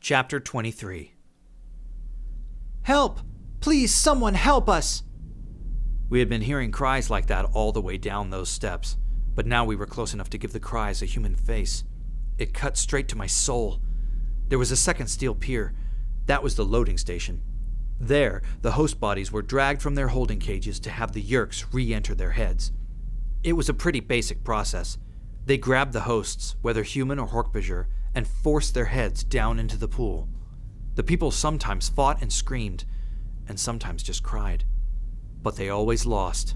Chapter 23. Help! Please, someone help us! We had been hearing cries like that all the way down those steps, but now we were close enough to give the cries a human face. It cut straight to my soul. There was a second steel pier. That was the loading station. There, the host bodies were dragged from their holding cages to have the Yeerks re-enter their heads. It was a pretty basic process. They grabbed the hosts, whether human or Hork-Bajir, and forced their heads down into the pool. The people sometimes fought and screamed, and sometimes just cried. But they always lost.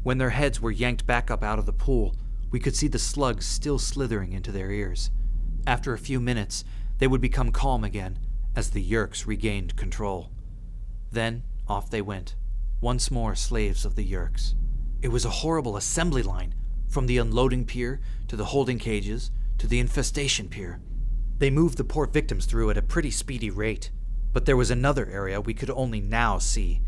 When their heads were yanked back up out of the pool, we could see the slugs still slithering into their ears. After a few minutes, they would become calm again as the Yeerks regained control. Then off they went, once more slaves of the Yeerks. It was a horrible assembly line, from the unloading pier to the holding cages to the infestation pier. They moved the poor victims through at a pretty speedy rate, but there was another area we could only now see.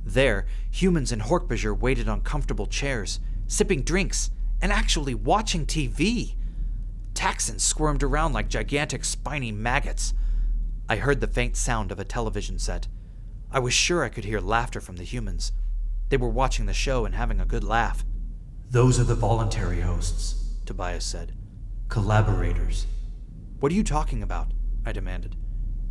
There, humans and Hork-Bajir waited on comfortable chairs, sipping drinks, and actually watching TV. Taxxons squirmed around like gigantic spiny maggots. I heard the faint sound of a television set. I was sure I could hear laughter from the humans. They were watching the show and having a good laugh. "Those are the voluntary hosts," Tobias said. "Collaborators." "What are you talking about?" I demanded.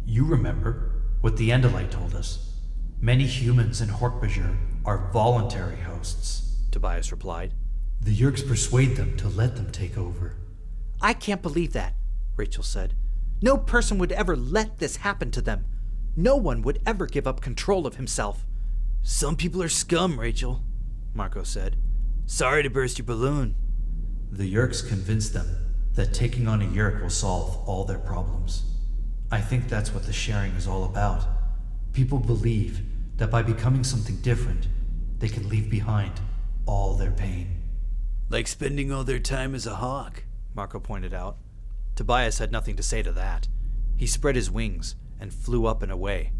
"You remember what the Endolite told us. Many humans in Hork-Bajir are voluntary hosts," Tobias replied. "The Yeerks persuade them to let them take over." "I can't believe that," Rachel said. "No person would ever let this happen to them. No one would ever give up control of himself." "Some people are scum, Rachel," Marco said. "Sorry to burst your balloon." "The Yeerks convinced them that taking on a Yeerk will solve all their problems. I think that's what the sharing is all about. People believe that by becoming something different, they can leave behind all their pain." "Like spending all their time as a hawk," Marco pointed out. Tobias had nothing to say to that. He spread his wings and flew up and away.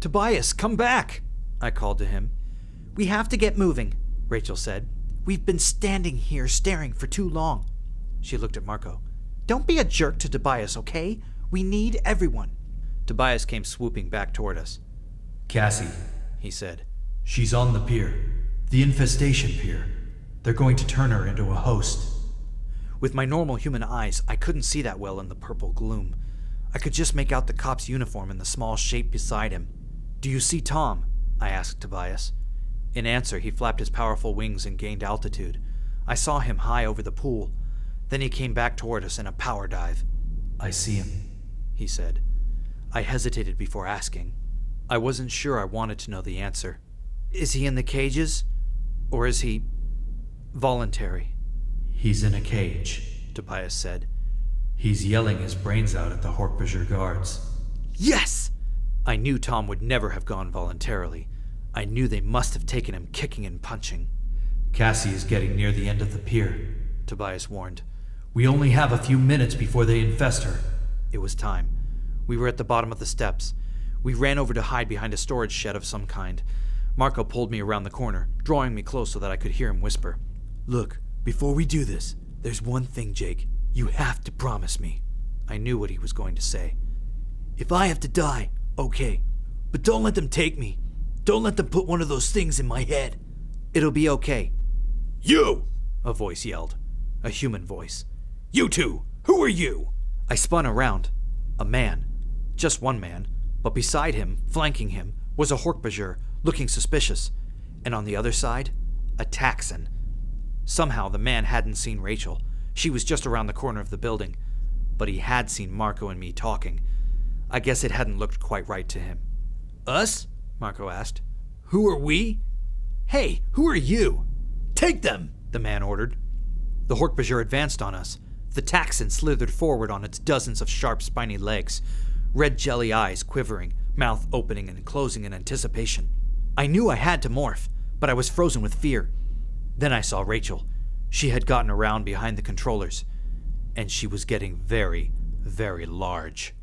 "Tobias, come back!" I called to him. "We have to get moving," Rachel said. "We've been standing here staring for too long." She looked at Marco. "Don't be a jerk to Tobias, okay? We need everyone." Tobias came swooping back toward us. "Cassie," he said. "She's on the pier. The infestation pier. They're going to turn her into a host." With my normal human eyes, I couldn't see that well in the purple gloom. I could just make out the cop's uniform and the small shape beside him. "Do you see Tom?" I asked Tobias. In answer, he flapped his powerful wings and gained altitude. I saw him high over the pool. Then he came back toward us in a power dive. "I see him," he said. I hesitated before asking. I wasn't sure I wanted to know the answer. "Is he in the cages? Or is he voluntary?" "He's in a cage," Tobias said. "He's yelling his brains out at the Hork-Bajir guards." Yes! I knew Tom would never have gone voluntarily. I knew they must have taken him kicking and punching. "Cassie is getting near the end of the pier," Tobias warned. "We only have a few minutes before they infest her." It was time. We were at the bottom of the steps. We ran over to hide behind a storage shed of some kind. Marco pulled me around the corner, drawing me close so that I could hear him whisper. "Look, before we do this, there's one thing, Jake. You have to promise me." I knew what he was going to say. "If I have to die, okay. But don't let them take me. Don't let them put one of those things in my head." "It'll be okay." "You!" a voice yelled. A human voice. "You two! Who are you?" I spun around. A man. Just one man. But beside him, flanking him, was a Hork-Bajir, looking suspicious. And on the other side, a Taxxon. Somehow the man hadn't seen Rachel. She was just around the corner of the building. But he had seen Marco and me talking. I guess it hadn't looked quite right to him. "Us?" Marco asked. "Who are we?" "Hey, who are you?" "Take them!" the man ordered. The Hork-Bajir advanced on us. The Taxxon slithered forward on its dozens of sharp, spiny legs, red jelly eyes quivering, mouth opening and closing in anticipation. I knew I had to morph, but I was frozen with fear. Then I saw Rachel. She had gotten around behind the controllers, and she was getting very, very large.